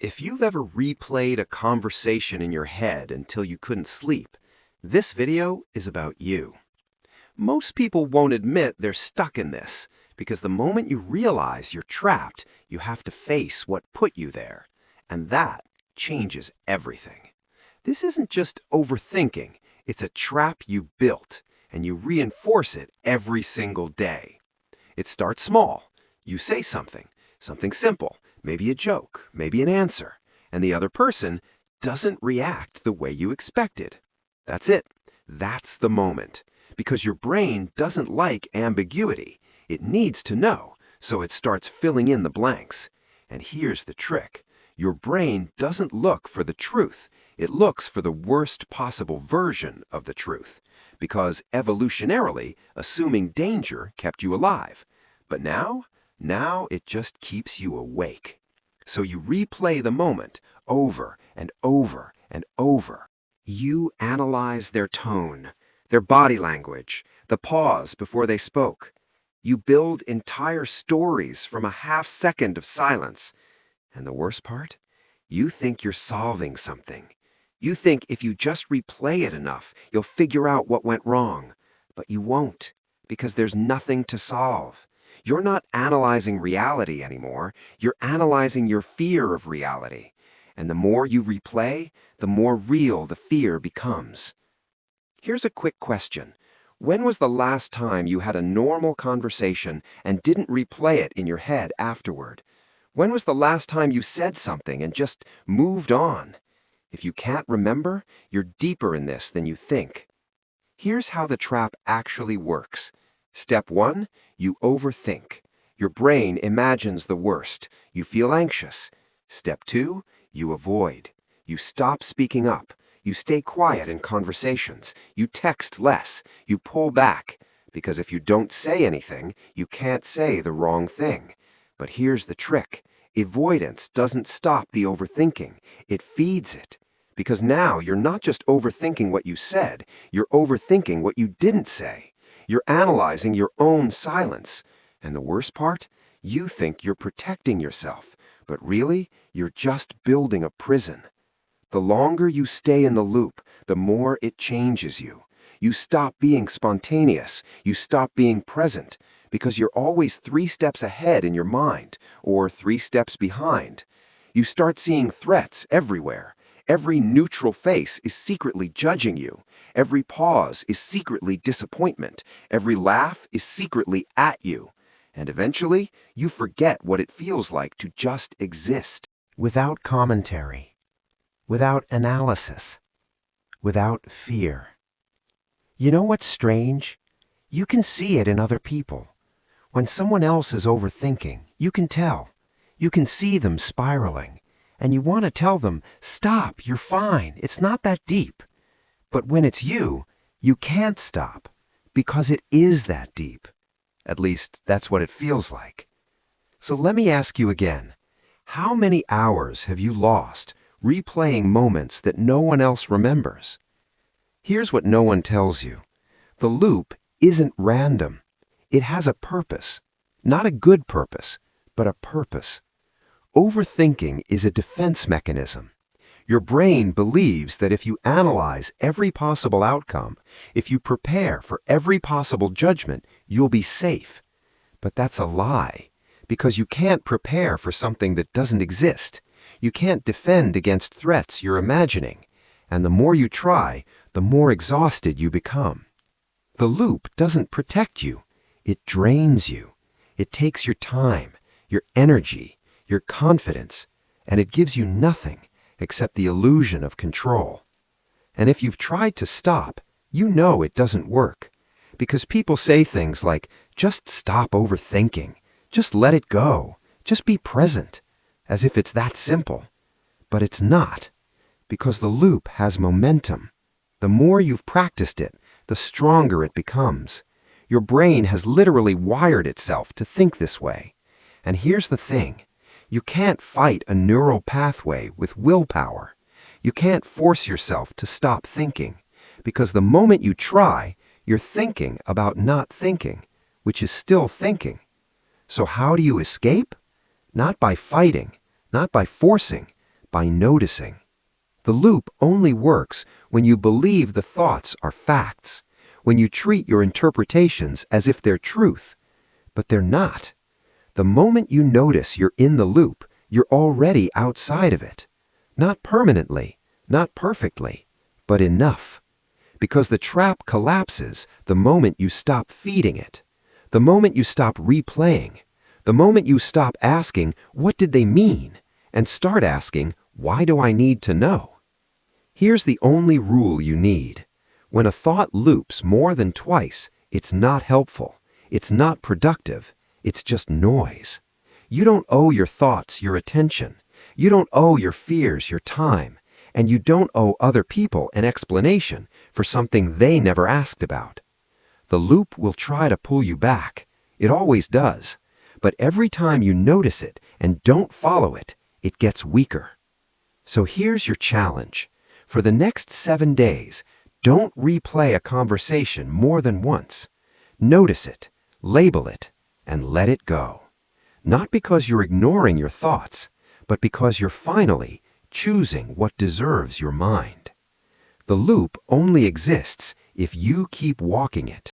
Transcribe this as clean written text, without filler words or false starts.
If you've ever replayed a conversation in your head until you couldn't sleep, this video is about you. Most people won't admit they're stuck in this, because the moment you realize you're trapped, you have to face what put you there. And that changes everything. This isn't just overthinking, it's a trap you built, and you reinforce it every single day. It starts small. You say something simple, maybe a joke, maybe an answer, and the other person doesn't react the way you expected. That's it. That's the moment. Because your brain doesn't like ambiguity. It needs to know, so it starts filling in the blanks. And here's the trick. Your brain doesn't look for the truth. It looks for the worst possible version of the truth. Because evolutionarily, assuming danger kept you alive. But now it just keeps you awake. So you replay the moment over and over and over. You analyze their tone, their body language, the pause before they spoke. You build entire stories from a half-second of silence. And the worst part? You think you're solving something. You think if you just replay it enough, you'll figure out what went wrong. But you won't, because there's nothing to solve. You're not analyzing reality anymore. You're analyzing your fear of reality. And the more you replay, the more real the fear becomes. Here's a quick question. When was the last time you had a normal conversation and didn't replay it in your head afterward? When was the last time you said something and just moved on? If you can't remember, you're deeper in this than you think. Here's how the trap actually works. Step 1, you overthink. Your brain imagines the worst. You feel anxious. Step 2, you avoid. You stop speaking up. You stay quiet in conversations. You text less. You pull back. Because if you don't say anything, you can't say the wrong thing. But here's the trick. Avoidance doesn't stop the overthinking. It feeds it. Because now you're not just overthinking what you said, you're overthinking what you didn't say. You're analyzing your own silence. And the worst part? You think you're protecting yourself, but really, you're just building a prison. The longer you stay in the loop, the more it changes you. You stop being spontaneous. You stop being present, because you're always 3 steps ahead in your mind, or 3 steps behind. You start seeing threats everywhere. Every neutral face is secretly judging you. Every pause is secretly disappointment. Every laugh is secretly at you. And eventually, you forget what it feels like to just exist. Without commentary. Without analysis. Without fear. You know what's strange? You can see it in other people. When someone else is overthinking, you can tell. You can see them spiraling. And you want to tell them, stop, you're fine, it's not that deep. But when it's you can't stop, because it is that deep. At least, that's what it feels like. So let me ask you again, how many hours have you lost replaying moments that no one else remembers? Here's what no one tells you. The loop isn't random. It has a purpose. Not a good purpose, but a purpose. Overthinking is a defense mechanism. Your brain believes that if you analyze every possible outcome, if you prepare for every possible judgment, you'll be safe. But that's a lie, because you can't prepare for something that doesn't exist. You can't defend against threats you're imagining. And the more you try, the more exhausted you become. The loop doesn't protect you. It drains you. It takes your time, your energy, your confidence, and it gives you nothing except the illusion of control. And if you've tried to stop, you know it doesn't work. Because people say things like, just stop overthinking, just let it go, just be present, as if it's that simple. But it's not, because the loop has momentum. The more you've practiced it, the stronger it becomes. Your brain has literally wired itself to think this way. And here's the thing. You can't fight a neural pathway with willpower. You can't force yourself to stop thinking, because the moment you try, you're thinking about not thinking, which is still thinking. So how do you escape? Not by fighting, not by forcing, by noticing. The loop only works when you believe the thoughts are facts, when you treat your interpretations as if they're truth, but they're not. The moment you notice you're in the loop, you're already outside of it. Not permanently, not perfectly, but enough. Because the trap collapses the moment you stop feeding it, the moment you stop replaying, the moment you stop asking, what did they mean, and start asking, why do I need to know? Here's the only rule you need. When a thought loops more than twice, it's not helpful, it's not productive, it's just noise. You don't owe your thoughts your attention. You don't owe your fears your time. And you don't owe other people an explanation for something they never asked about. The loop will try to pull you back. It always does. But every time you notice it and don't follow it, it gets weaker. So here's your challenge. For the next 7 days, don't replay a conversation more than once. Notice it, label it, and let it go. Not because you're ignoring your thoughts, but because you're finally choosing what deserves your mind. The loop only exists if you keep walking it.